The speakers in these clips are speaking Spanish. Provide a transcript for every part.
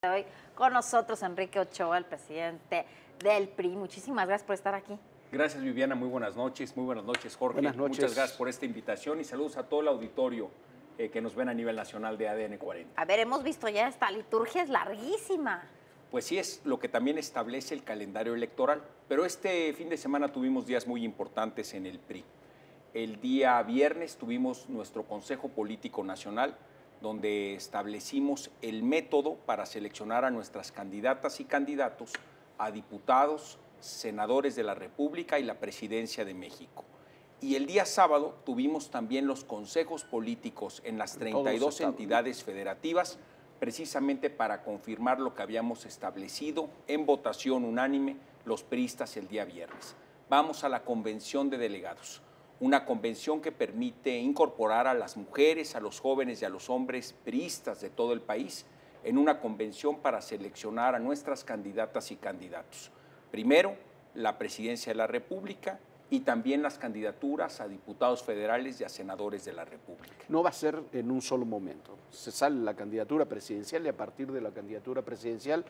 Hoy con nosotros Enrique Ochoa, el presidente del PRI. Muchísimas gracias por estar aquí. Gracias, Viviana. Muy buenas noches, Jorge. Buenas noches. Muchas gracias por esta invitación y saludos a todo el auditorio que nos ven a nivel nacional de ADN 40. A ver, hemos visto ya esta liturgia, es larguísima. Pues sí, es lo que también establece el calendario electoral, pero este fin de semana tuvimos días muy importantes en el PRI. El día viernes tuvimos nuestro Consejo Político Nacional, donde establecimos el método para seleccionar a nuestras candidatas y candidatos a diputados, senadores de la República y la Presidencia de México. Y el día sábado tuvimos también los consejos políticos en las 32 entidades federativas, precisamente para confirmar lo que habíamos establecido en votación unánime los priistas el día viernes. Vamos a la convención de delegados, una convención que permite incorporar a las mujeres, a los jóvenes y a los hombres priistas de todo el país en una convención para seleccionar a nuestras candidatas y candidatos. Primero, la Presidencia de la República y también las candidaturas a diputados federales y a senadores de la República. No va a ser en un solo momento. Se sale la candidatura presidencial y a partir de la candidatura presidencial,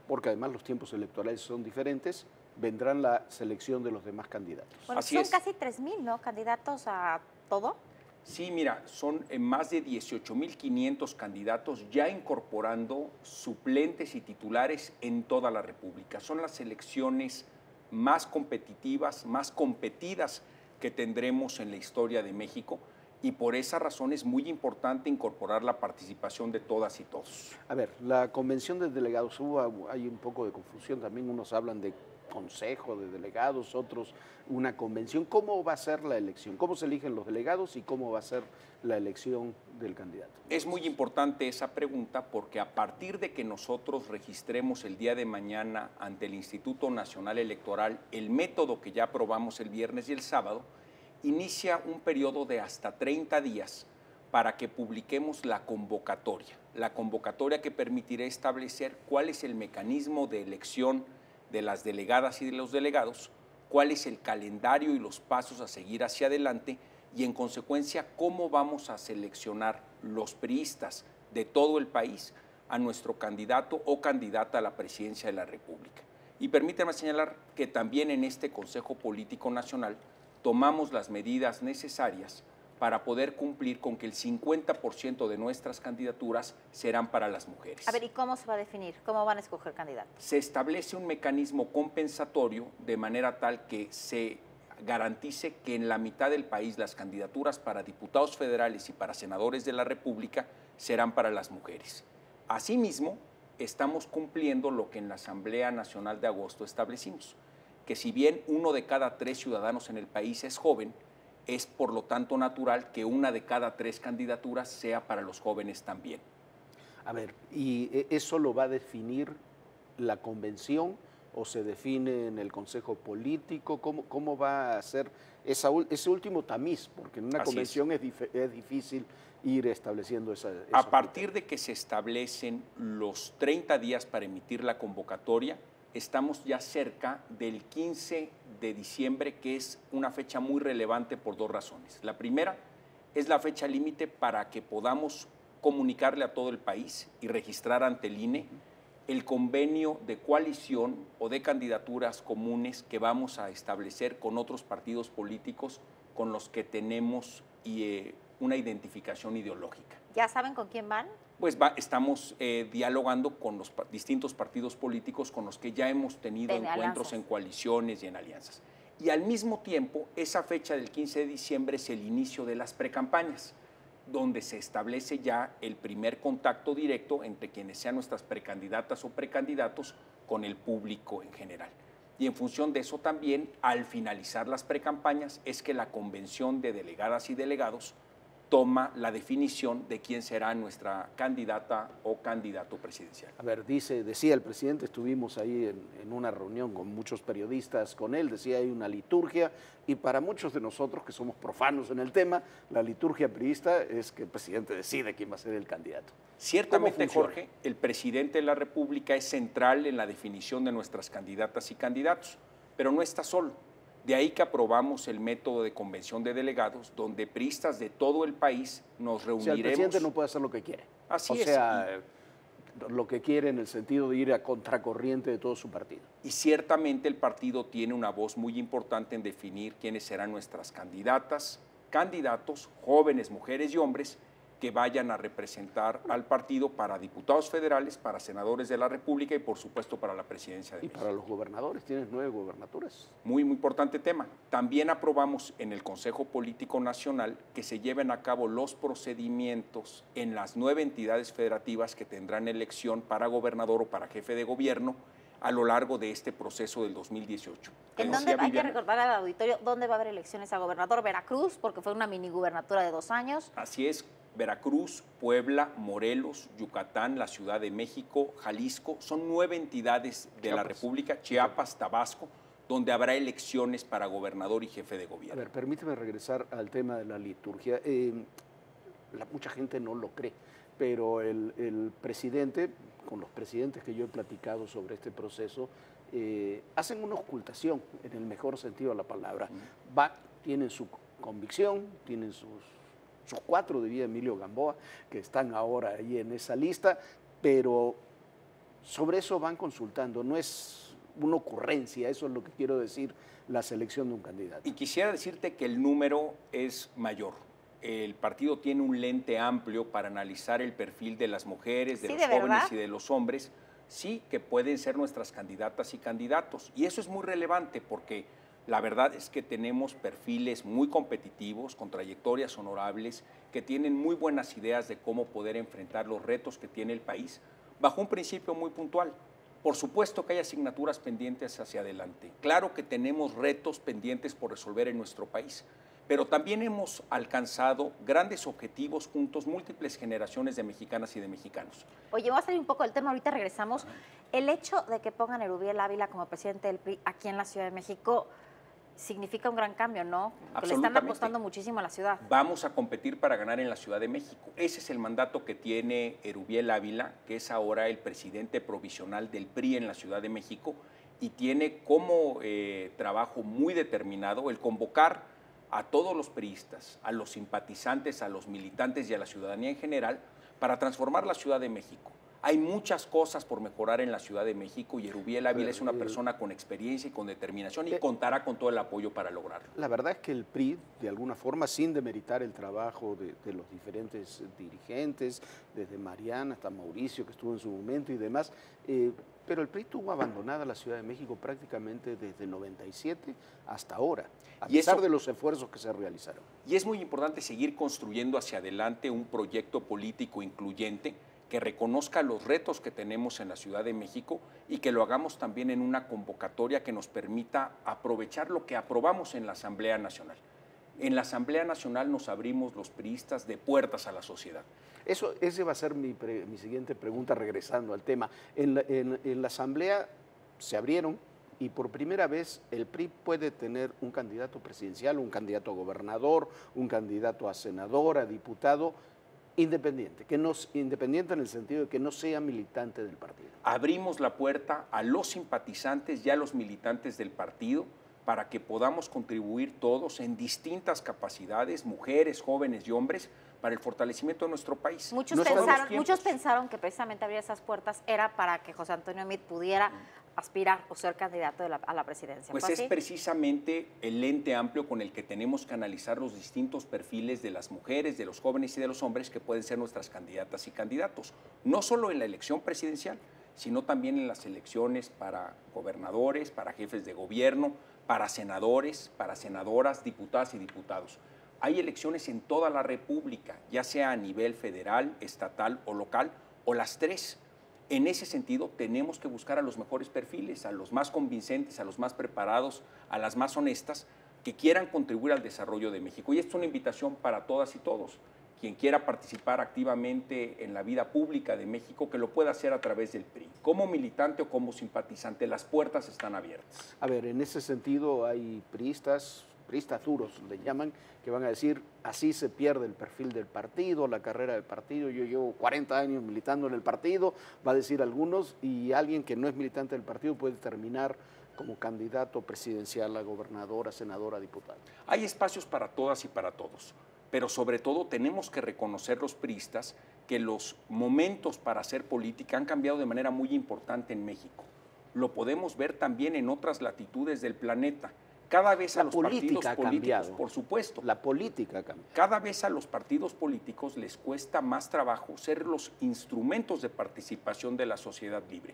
porque además los tiempos electorales son diferentes, vendrán la selección de los demás candidatos. Bueno, son casi 3,000, ¿no? Candidatos a todo. Sí, mira, son más de 18,500 candidatos ya incorporando suplentes y titulares en toda la República. Son las elecciones más competitivas, más competidas que tendremos en la historia de México y por esa razón es muy importante incorporar la participación de todas y todos. A ver, la convención de delegados, hay un poco de confusión, también unos hablan de consejo de delegados, otros una convención. ¿Cómo va a ser la elección? ¿Cómo se eligen los delegados y cómo va a ser la elección del candidato? Es muy importante esa pregunta porque a partir de que nosotros registremos el día de mañana ante el Instituto Nacional Electoral el método que ya aprobamos el viernes y el sábado, inicia un periodo de hasta 30 días para que publiquemos la convocatoria que permitirá establecer cuál es el mecanismo de elección de las delegadas y de los delegados, cuál es el calendario y los pasos a seguir hacia adelante y en consecuencia cómo vamos a seleccionar los priistas de todo el país a nuestro candidato o candidata a la presidencia de la República. Y permítanme señalar que también en este Consejo Político Nacional tomamos las medidas necesarias para poder cumplir con que el 50% de nuestras candidaturas serán para las mujeres. A ver, ¿y cómo se va a definir? ¿Cómo van a escoger candidatos? Se establece un mecanismo compensatorio de manera tal que se garantice que en la mitad del país las candidaturas para diputados federales y para senadores de la República serán para las mujeres. Asimismo, estamos cumpliendo lo que en la Asamblea Nacional de agosto establecimos, que si bien 1 de cada 3 ciudadanos en el país es joven, es por lo tanto natural que 1 de cada 3 candidaturas sea para los jóvenes también. A ver, ¿y eso lo va a definir la convención o se define en el Consejo Político? ¿Cómo va a ser ese último tamiz? Porque en una convención es difícil ir estableciendo esa. A partir de que se establecen los 30 días para emitir la convocatoria, estamos ya cerca del 15 de diciembre, que es una fecha muy relevante por 2 razones. La primera es la fecha límite para que podamos comunicarle a todo el país y registrar ante el INE el convenio de coalición o de candidaturas comunes que vamos a establecer con otros partidos políticos con los que tenemos una identificación ideológica. ¿Ya saben con quién van? Pues estamos dialogando con los distintos partidos políticos con los que ya hemos tenido encuentros en coaliciones y en alianzas. Y al mismo tiempo, esa fecha del 15 de diciembre es el inicio de las precampañas, donde se establece ya el primer contacto directo entre quienes sean nuestras precandidatas o precandidatos con el público en general. Y en función de eso también, al finalizar las precampañas, es que la convención de delegadas y delegados toma la definición de quién será nuestra candidata o candidato presidencial. A ver, decía el presidente, estuvimos ahí en una reunión con muchos periodistas con él, decía hay una liturgia y para muchos de nosotros que somos profanos en el tema, la liturgia priista es que el presidente decide quién va a ser el candidato. Ciertamente, Jorge, el presidente de la República es central en la definición de nuestras candidatas y candidatos, pero no está solo. De ahí que aprobamos el método de convención de delegados, donde priistas de todo el país nos reuniremos. O sea, el presidente no puede hacer lo que quiere. Así es. O sea, lo que quiere en el sentido de ir a contracorriente de todo su partido. Y ciertamente el partido tiene una voz muy importante en definir quiénes serán nuestras candidatas, candidatos, jóvenes, mujeres y hombres, que vayan a representar al partido para diputados federales, para senadores de la República y, por supuesto, para la presidencia de México. Y para los gobernadores, tienes 9 gobernaturas. Muy importante tema. También aprobamos en el Consejo Político Nacional que se lleven a cabo los procedimientos en las 9 entidades federativas que tendrán elección para gobernador o para jefe de gobierno a lo largo de este proceso del 2018. ¿En dónde hay que recordar al auditorio dónde va a haber elecciones a gobernador? Veracruz, porque fue una mini gubernatura de 2 años. Así es, Veracruz, Puebla, Morelos, Yucatán, la Ciudad de México, Jalisco, son 9 entidades de la República, Chiapas, Tabasco, donde habrá elecciones para gobernador y jefe de gobierno. A ver, permíteme regresar al tema de la liturgia. Mucha gente no lo cree, pero el presidente, con los presidentes que yo he platicado sobre este proceso, hacen una ocultación, en el mejor sentido de la palabra. Tienen su convicción, tienen sus 4, diría Emilio Gamboa, que están ahora ahí en esa lista, pero sobre eso van consultando, no es una ocurrencia, eso es lo que quiero decir, la selección de un candidato. Y quisiera decirte que el número es mayor. El partido tiene un lente amplio para analizar el perfil de las mujeres, de los jóvenes y de los hombres, sí, que pueden ser nuestras candidatas y candidatos. Y eso es muy relevante porque la verdad es que tenemos perfiles muy competitivos, con trayectorias honorables, que tienen muy buenas ideas de cómo poder enfrentar los retos que tiene el país, bajo un principio muy puntual. Por supuesto que hay asignaturas pendientes hacia adelante. Claro que tenemos retos pendientes por resolver en nuestro país, pero también hemos alcanzado grandes objetivos juntos, múltiples generaciones de mexicanas y de mexicanos. Oye, voy a salir un poco del tema, ahorita regresamos. El hecho de que pongan a Erubiel Ávila como presidente del PRI aquí en la Ciudad de México significa un gran cambio, ¿no? Que le están apostando muchísimo a la ciudad. Vamos a competir para ganar en la Ciudad de México. Ese es el mandato que tiene Erubiel Ávila, que es ahora el presidente provisional del PRI en la Ciudad de México, y tiene como trabajo muy determinado el convocar a todos los priistas, a los simpatizantes, a los militantes y a la ciudadanía en general para transformar la Ciudad de México. Hay muchas cosas por mejorar en la Ciudad de México y Erubiel Ávila es una persona con experiencia y con determinación y contará con todo el apoyo para lograrlo. La verdad es que el PRI, de alguna forma, sin demeritar el trabajo de los diferentes dirigentes, desde Mariana hasta Mauricio, que estuvo en su momento y demás, pero el PRI tuvo abandonada la Ciudad de México prácticamente desde el 97 hasta ahora, a pesar de los esfuerzos que se realizaron. Y es muy importante seguir construyendo hacia adelante un proyecto político incluyente que reconozca los retos que tenemos en la Ciudad de México y que lo hagamos también en una convocatoria que nos permita aprovechar lo que aprobamos en la Asamblea Nacional. En la Asamblea Nacional nos abrimos los priistas de puertas a la sociedad. Ese va a ser mi siguiente pregunta, regresando al tema. En la Asamblea se abrieron y por primera vez el PRI puede tener un candidato presidencial, un candidato a gobernador, un candidato a senador, a diputado, independiente, independiente en el sentido de que no sea militante del partido. Abrimos la puerta a los simpatizantes y a los militantes del partido para que podamos contribuir todos en distintas capacidades, mujeres, jóvenes y hombres, para el fortalecimiento de nuestro país. Muchos pensaron que precisamente abrir esas puertas era para que José Antonio Meade pudiera aspirar o ser candidato a la presidencia. Pues es precisamente el lente amplio con el que tenemos que analizar los distintos perfiles de las mujeres, de los jóvenes y de los hombres que pueden ser nuestras candidatas y candidatos, no solo en la elección presidencial, sino también en las elecciones para gobernadores, para jefes de gobierno, para senadores, para senadoras, diputadas y diputados. Hay elecciones en toda la República, ya sea a nivel federal, estatal o local, o las tres. En ese sentido, tenemos que buscar a los mejores perfiles, a los más convincentes, a los más preparados, a las más honestas, que quieran contribuir al desarrollo de México. Y esto es una invitación para todas y todos. Quien quiera participar activamente en la vida pública de México, que lo pueda hacer a través del PRI. Como militante o como simpatizante, las puertas están abiertas. A ver, en ese sentido hay priistas duros, le llaman, que van a decir, así se pierde el perfil del partido, la carrera del partido. Yo llevo 40 años militando en el partido, va a decir algunos, y alguien que no es militante del partido puede terminar como candidato presidencial, a gobernador, a senador, a diputado. Hay espacios para todas y para todos. pero sobre todo tenemos que reconocer los priistas que los momentos para hacer política han cambiado de manera muy importante en México. Lo podemos ver también en otras latitudes del planeta. Cada vez a los partidos políticos, por supuesto. La política cambia. Cada vez a los partidos políticos les cuesta más trabajo ser los instrumentos de participación de la sociedad libre.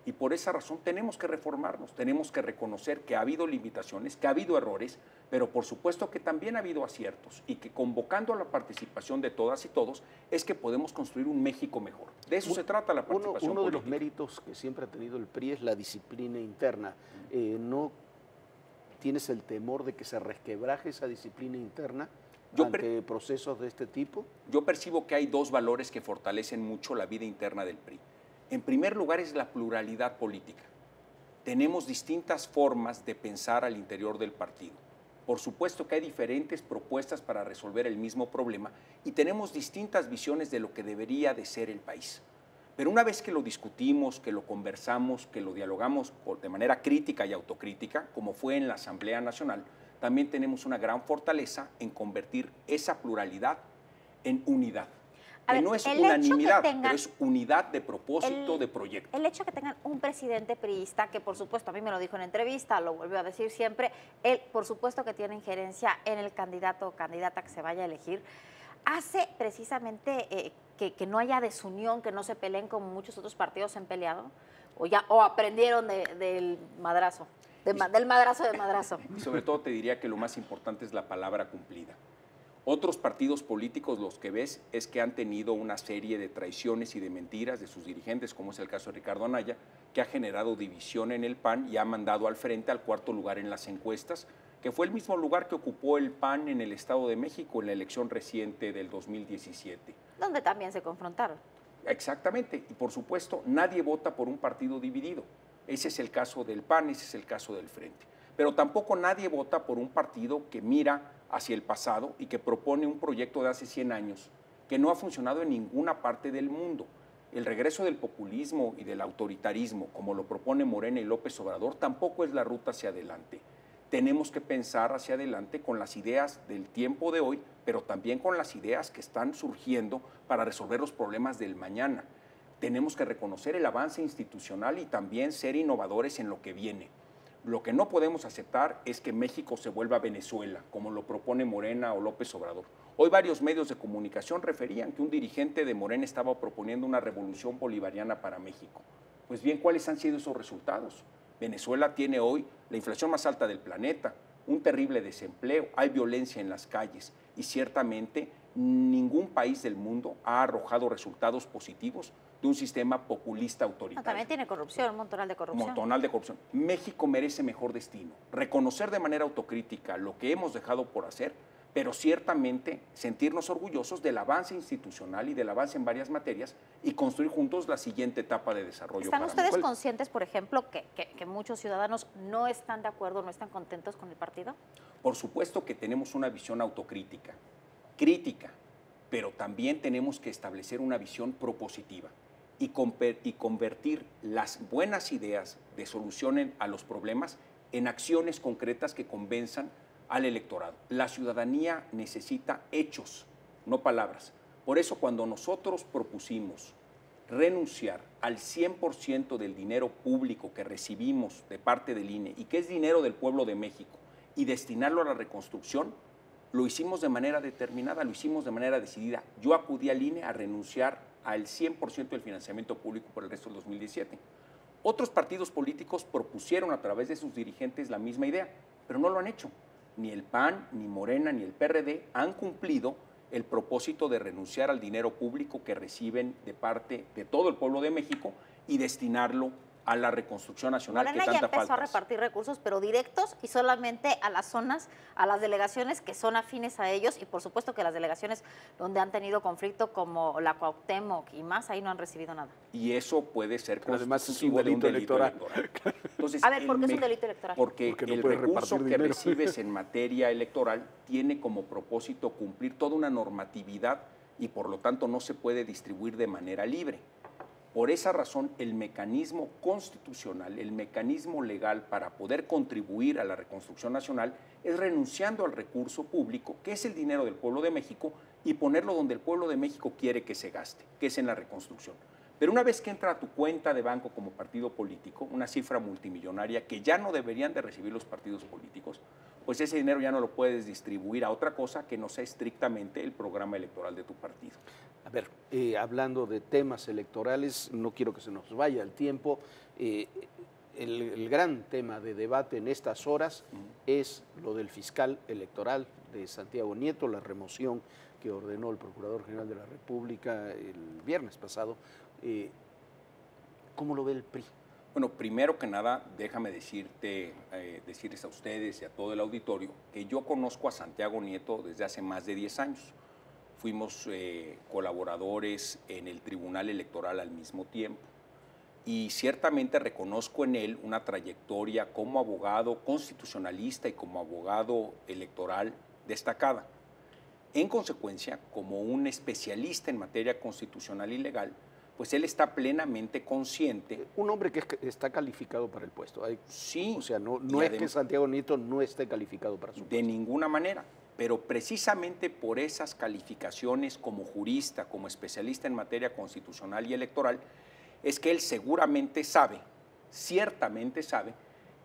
Y por esa razón tenemos que reformarnos, tenemos que reconocer que ha habido limitaciones, que ha habido errores, pero por supuesto que también ha habido aciertos y que convocando a la participación de todas y todos es que podemos construir un México mejor. De eso se trata la participación Uno de política. los méritos que siempre ha tenido el PRI es la disciplina interna. ¿No tienes el temor de que se resquebraje esa disciplina interna ante procesos de este tipo? Yo percibo que hay dos valores que fortalecen mucho la vida interna del PRI. En primer lugar es la pluralidad política. Tenemos distintas formas de pensar al interior del partido. Por supuesto que hay diferentes propuestas para resolver el mismo problema y tenemos distintas visiones de lo que debería de ser el país. Pero una vez que lo discutimos, que lo conversamos, que lo dialogamos de manera crítica y autocrítica, como fue en la Asamblea Nacional, también tenemos una gran fortaleza en convertir esa pluralidad en unidad. Que no es unanimidad, pero es unidad de propósito, de proyecto. El hecho de que tengan un presidente priista, que por supuesto a mí me lo dijo en entrevista, lo volvió a decir siempre, él por supuesto que tiene injerencia en el candidato o candidata que se vaya a elegir, hace precisamente que no haya desunión, que no se peleen como muchos otros partidos se han peleado, o aprendieron del madrazo, del madrazo de madrazo. Y sobre todo te diría que lo más importante es la palabra cumplida. Otros partidos políticos, los que ves, es que han tenido una serie de traiciones y de mentiras de sus dirigentes, como es el caso de Ricardo Anaya, que ha generado división en el PAN y ha mandado al frente al cuarto lugar en las encuestas, que fue el mismo lugar que ocupó el PAN en el Estado de México en la elección reciente del 2017. Donde también se confrontaron. Exactamente, y por supuesto, nadie vota por un partido dividido. Ese es el caso del PAN, ese es el caso del Frente. Pero tampoco nadie vota por un partido que mira hacia el pasado y que propone un proyecto de hace 100 años que no ha funcionado en ninguna parte del mundo. El regreso del populismo y del autoritarismo, como lo propone Morena y López Obrador, tampoco es la ruta hacia adelante. Tenemos que pensar hacia adelante con las ideas del tiempo de hoy, pero también con las ideas que están surgiendo para resolver los problemas del mañana. Tenemos que reconocer el avance institucional y también ser innovadores en lo que viene. Lo que no podemos aceptar es que México se vuelva Venezuela, como lo propone Morena o López Obrador. Hoy varios medios de comunicación referían que un dirigente de Morena estaba proponiendo una revolución bolivariana para México. Pues bien, ¿cuáles han sido esos resultados? Venezuela tiene hoy la inflación más alta del planeta, un terrible desempleo, hay violencia en las calles y ciertamente ningún país del mundo ha arrojado resultados positivos de un sistema populista autoritario. También tiene corrupción, un montonal de corrupción. Montonal de corrupción. México merece mejor destino. Reconocer de manera autocrítica lo que hemos dejado por hacer, pero ciertamente sentirnos orgullosos del avance institucional y del avance en varias materias y construir juntos la siguiente etapa de desarrollo. ¿Están ustedes conscientes, por ejemplo, que muchos ciudadanos no están de acuerdo, no están contentos con el partido? Por supuesto que tenemos una visión autocrítica, crítica, pero también tenemos que establecer una visión propositiva y convertir las buenas ideas de solución a los problemas en acciones concretas que convenzan al electorado. La ciudadanía necesita hechos, no palabras. Por eso cuando nosotros propusimos renunciar al 100% del dinero público que recibimos de parte del INE y que es dinero del pueblo de México y destinarlo a la reconstrucción, lo hicimos de manera determinada, lo hicimos de manera decidida. Yo acudí al INE a renunciar al 100% del financiamiento público por el resto del 2017. Otros partidos políticos propusieron a través de sus dirigentes la misma idea, pero no lo han hecho. Ni el PAN, ni Morena, ni el PRD han cumplido el propósito de renunciar al dinero público que reciben de parte de todo el pueblo de México y destinarlo a la reconstrucción nacional. Morena que tanta ya empezó falta a repartir recursos, pero directos y solamente a las zonas, a las delegaciones que son afines a ellos y por supuesto que las delegaciones donde han tenido conflicto como la Cuauhtémoc y más, ahí no han recibido nada. Y eso puede ser además es un constitutivo de un delito delito electoral. electoral. Entonces, A ver, ¿por qué es un delito electoral? Porque no el puedes recurso repartir que dinero. recibes en materia electoral tiene como propósito cumplir toda una normatividad y por lo tanto no se puede distribuir de manera libre. Por esa razón, el mecanismo constitucional, el mecanismo legal para poder contribuir a la reconstrucción nacional es renunciando al recurso público, que es el dinero del pueblo de México, y ponerlo donde el pueblo de México quiere que se gaste, que es en la reconstrucción. Pero una vez que entra a tu cuenta de banco como partido político, una cifra multimillonaria que ya no deberían de recibir los partidos políticos, pues ese dinero ya no lo puedes distribuir a otra cosa que no sea estrictamente el programa electoral de tu partido. A ver, hablando de temas electorales, no quiero que se nos vaya el tiempo. El gran tema de debate en estas horas es lo del fiscal electoral de Santiago Nieto, la remoción que ordenó el Procurador General de la República el viernes pasado. ¿Cómo lo ve el PRI? Bueno, primero que nada, déjame decirles a ustedes y a todo el auditorio que yo conozco a Santiago Nieto desde hace más de 10 años. Fuimos colaboradores en el Tribunal Electoral al mismo tiempo y ciertamente reconozco en él una trayectoria como abogado constitucionalista y como abogado electoral destacada. En consecuencia, como un especialista en materia constitucional y legal, pues él está plenamente consciente. Un hombre que está calificado para el puesto. Sí. O sea, no es que Santiago Nieto no esté calificado para su puesto. De ninguna manera. Pero precisamente por esas calificaciones como jurista, como especialista en materia constitucional y electoral, es que él seguramente sabe, ciertamente sabe,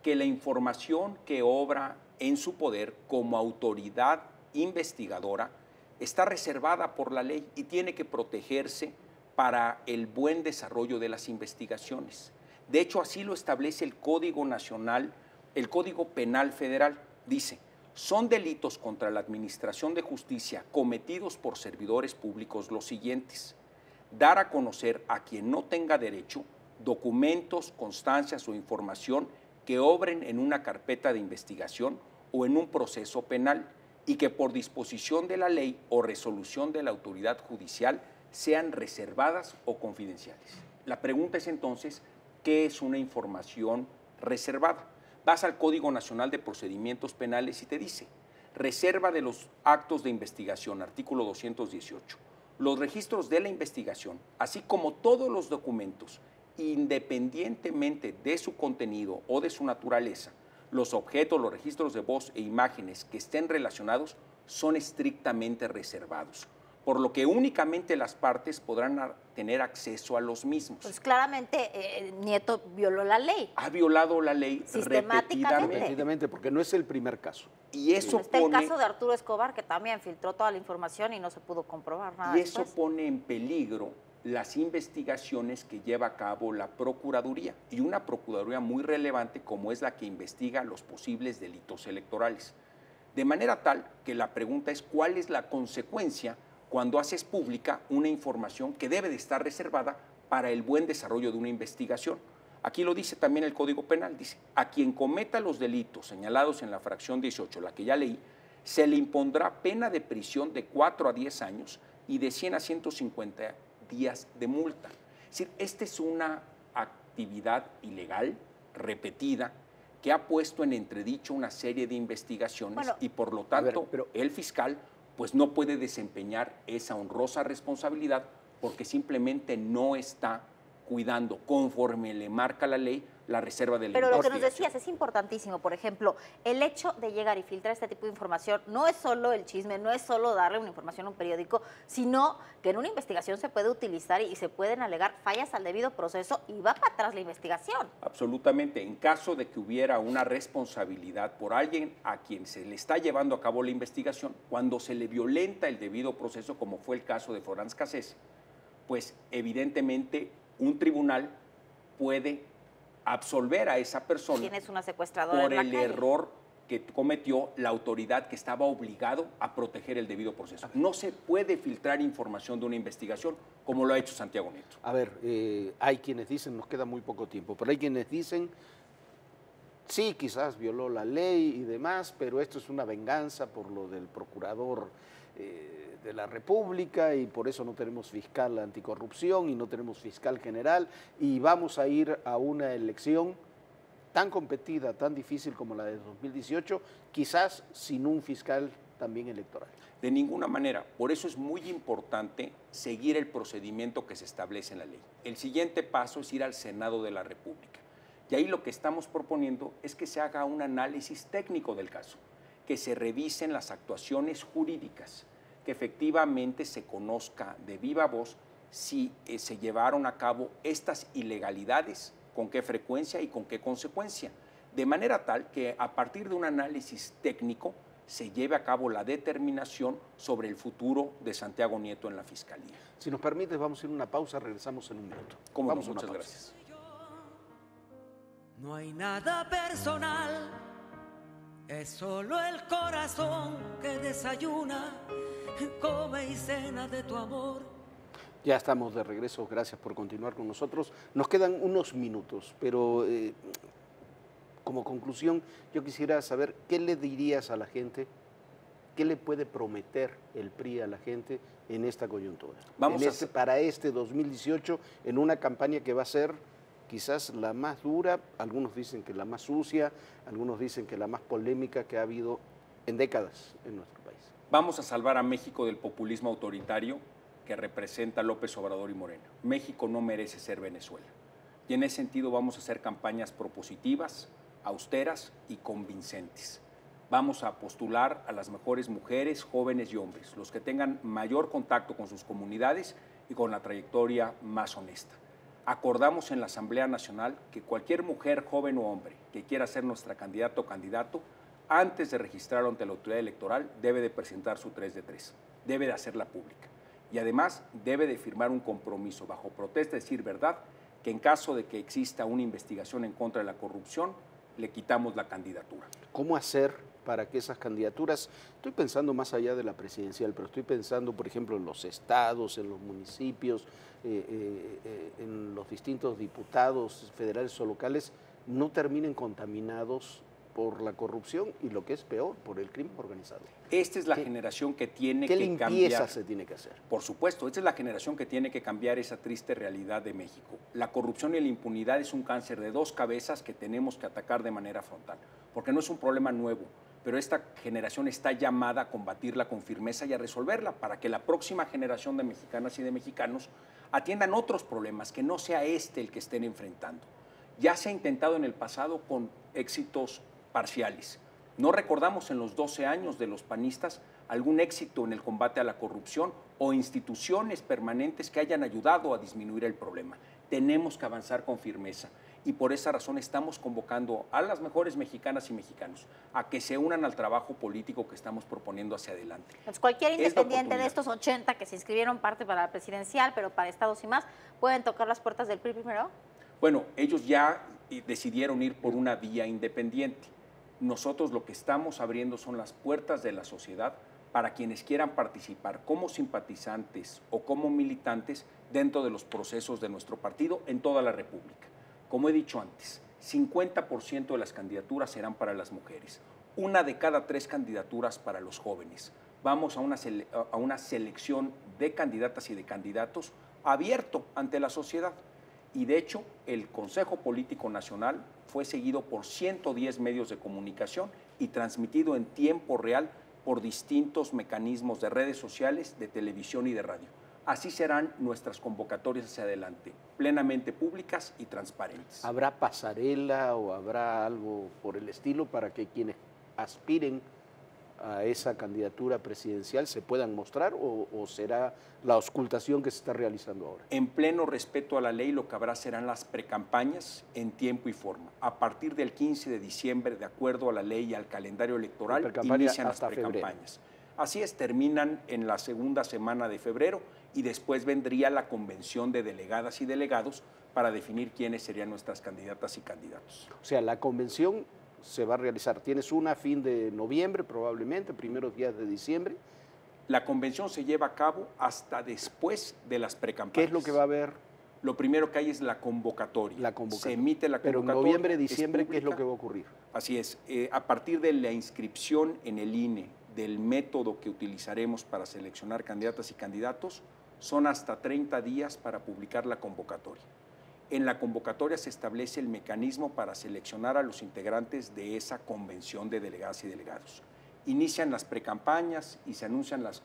que la información que obra en su poder como autoridad investigadora está reservada por la ley y tiene que protegerse para el buen desarrollo de las investigaciones. De hecho, así lo establece el Código Nacional, el Código Penal Federal. Dice: son delitos contra la administración de justicia cometidos por servidores públicos los siguientes: dar a conocer a quien no tenga derecho documentos, constancias o información que obren en una carpeta de investigación o en un proceso penal y que por disposición de la ley o resolución de la autoridad judicial sean reservadas o confidenciales. La pregunta es entonces, ¿qué es una información reservada? Vas al Código Nacional de Procedimientos Penales y te dice: reserva de los actos de investigación, artículo 218. Los registros de la investigación, así como todos los documentos, independientemente de su contenido o de su naturaleza, los objetos, los registros de voz e imágenes que estén relacionados, son estrictamente reservados, por lo que únicamente las partes podrán tener acceso a los mismos. Pues claramente Nieto violó la ley. Ha violado la ley repetidamente, porque no es el primer caso. Y eso está el caso de Arturo Escobar, que también filtró toda la información y no se pudo comprobar nada. Y eso pone en peligro las investigaciones que lleva a cabo la Procuraduría, y una Procuraduría muy relevante como es la que investiga los posibles delitos electorales. De manera tal que la pregunta es: ¿cuál es la consecuencia cuando haces pública una información que debe de estar reservada para el buen desarrollo de una investigación? Aquí lo dice también el Código Penal, dice: a quien cometa los delitos señalados en la fracción 18, la que ya leí, se le impondrá pena de prisión de 4 a 10 años y de 100 a 150 días de multa. Es decir, esta es una actividad ilegal, repetida, que ha puesto en entredicho una serie de investigaciones y por lo tanto el fiscal pues no puede desempeñar esa honrosa responsabilidad porque simplemente no está cuidando, conforme le marca la ley, la reserva de la investigación. Pero lo que nos decías es importantísimo. Por ejemplo, el hecho de llegar y filtrar este tipo de información no es solo el chisme, no es solo darle una información a un periódico, sino que en una investigación se puede utilizar y se pueden alegar fallas al debido proceso y va para atrás la investigación. Absolutamente. En caso de que hubiera una responsabilidad por alguien a quien se le está llevando a cabo la investigación, cuando se le violenta el debido proceso, como fue el caso de Florence Cassés, pues evidentemente un tribunal puede absolver a esa persona. Tienes una secuestradora por en la el calle. error que cometió la autoridad que estaba obligado a proteger el debido proceso. No se puede filtrar información de una investigación como lo ha hecho Santiago Nieto. A ver, hay quienes dicen, nos queda muy poco tiempo, pero hay quienes dicen, sí, quizás violó la ley y demás, pero esto es una venganza por lo del procurador de la República y por eso no tenemos fiscal anticorrupción y no tenemos fiscal general y vamos a ir a una elección tan competida, tan difícil como la de 2018, quizás sin un fiscal también electoral. De ninguna manera. Por eso es muy importante seguir el procedimiento que se establece en la ley. El siguiente paso es ir al Senado de la República. Y ahí lo que estamos proponiendo es que se haga un análisis técnico del caso, que se revisen las actuaciones jurídicas, que efectivamente se conozca de viva voz si se llevaron a cabo estas ilegalidades, con qué frecuencia y con qué consecuencia, de manera tal que a partir de un análisis técnico se lleve a cabo la determinación sobre el futuro de Santiago Nieto en la Fiscalía. Si nos permites, vamos a ir a una pausa, regresamos en un minuto. ¿Cómo no? Vamos a una Muchas pausa. gracias. No hay nada personal, es solo el corazón que desayuna, come y cena de tu amor. Ya estamos de regreso, gracias por continuar con nosotros. Nos quedan unos minutos, pero como conclusión yo quisiera saber qué le dirías a la gente, qué le puede prometer el PRI a la gente en esta coyuntura. Para este 2018, en una campaña que va a ser quizás la más dura, algunos dicen que la más sucia, algunos dicen que la más polémica que ha habido en décadas en nuestro país. Vamos a salvar a México del populismo autoritario que representa López Obrador y Morena. México no merece ser Venezuela. Y en ese sentido vamos a hacer campañas propositivas, austeras y convincentes. Vamos a postular a las mejores mujeres, jóvenes y hombres, los que tengan mayor contacto con sus comunidades y con la trayectoria más honesta. Acordamos en la Asamblea Nacional que cualquier mujer, joven o hombre que quiera ser nuestra candidata o candidato, antes de registrarlo ante la autoridad electoral, debe de presentar su 3 de 3, debe de hacerla pública. Y además debe de firmar un compromiso bajo protesta, decir verdad, que en caso de que exista una investigación en contra de la corrupción, le quitamos la candidatura. ¿Cómo hacer para que esas candidaturas, estoy pensando más allá de la presidencial, pero estoy pensando, por ejemplo, en los estados, en los municipios, en los distintos diputados federales o locales, no terminen contaminados por la corrupción y, lo que es peor, por el crimen organizado? Esta es la generación que tiene que cambiar. ¿Qué limpieza se tiene que hacer? Por supuesto, esta es la generación que tiene que cambiar esa triste realidad de México. La corrupción y la impunidad es un cáncer de dos cabezas que tenemos que atacar de manera frontal, porque no es un problema nuevo, pero esta generación está llamada a combatirla con firmeza y a resolverla para que la próxima generación de mexicanas y de mexicanos atiendan otros problemas, que no sea este el que estén enfrentando. Ya se ha intentado en el pasado con éxitos parciales. No recordamos en los 12 años de los panistas algún éxito en el combate a la corrupción o instituciones permanentes que hayan ayudado a disminuir el problema. Tenemos que avanzar con firmeza y por esa razón estamos convocando a las mejores mexicanas y mexicanos a que se unan al trabajo político que estamos proponiendo hacia adelante. Pues cualquier independiente de estos 80 que se inscribieron, parte para la presidencial, pero para estados y más, ¿pueden tocar las puertas del PRI primero? Bueno, ellos ya decidieron ir por una vía independiente. Nosotros lo que estamos abriendo son las puertas de la sociedad para quienes quieran participar como simpatizantes o como militantes dentro de los procesos de nuestro partido en toda la República. Como he dicho antes, 50% de las candidaturas serán para las mujeres, 1 de cada 3 candidaturas para los jóvenes. Vamos a una selección de candidatas y de candidatos abierto ante la sociedad. Y de hecho, el Consejo Político Nacional fue seguido por 110 medios de comunicación y transmitido en tiempo real por distintos mecanismos de redes sociales, de televisión y de radio. Así serán nuestras convocatorias hacia adelante, plenamente públicas y transparentes. ¿Habrá pasarela o habrá algo por el estilo para que quienes aspiren a esa candidatura presidencial se puedan mostrar o será la auscultación que se está realizando ahora? En pleno respeto a la ley, lo que habrá serán las precampañas en tiempo y forma. A partir del 15 de diciembre, de acuerdo a la ley y al calendario electoral, inician las precampañas. Así es, terminan en la segunda semana de febrero y después vendría la convención de delegadas y delegados para definir quiénes serían nuestras candidatas y candidatos. O sea, la convención se va a realizar. Tienes una a fin de noviembre, probablemente, primeros días de diciembre. La convención se lleva a cabo hasta después de las precampañas. ¿Qué es lo que va a haber? Lo primero que hay es la convocatoria. Se emite la convocatoria. Pero en noviembre, diciembre, ¿qué es lo que va a ocurrir? Así es. A partir de la inscripción en el INE del método que utilizaremos para seleccionar candidatas y candidatos, son hasta 30 días para publicar la convocatoria. En la convocatoria se establece el mecanismo para seleccionar a los integrantes de esa convención de delegadas y delegados. inician las precampañas y se anuncian las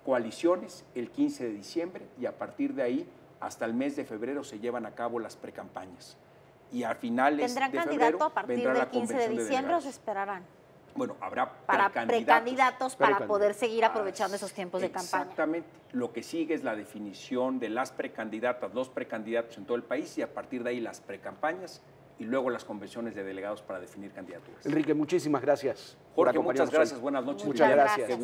coaliciones el 15 de diciembre y a partir de ahí hasta el mes de febrero se llevan a cabo las precampañas. Y a finales de ¿Tendrán febrero candidato a partir vendrá del la 15 de convención diciembre o delegados. se esperarán? Bueno, habrá Para precandidatos para Precandidatos. poder seguir aprovechando esos tiempos de campaña. Exactamente. Lo que sigue es la definición de las precandidatas, los precandidatos en todo el país y a partir de ahí las precampañas y luego las convenciones de delegados para definir candidaturas. Enrique, muchísimas gracias. por Jorge, muchas acompañarnos hoy. gracias. Buenas noches. Muchas Muchas gracias. gracias.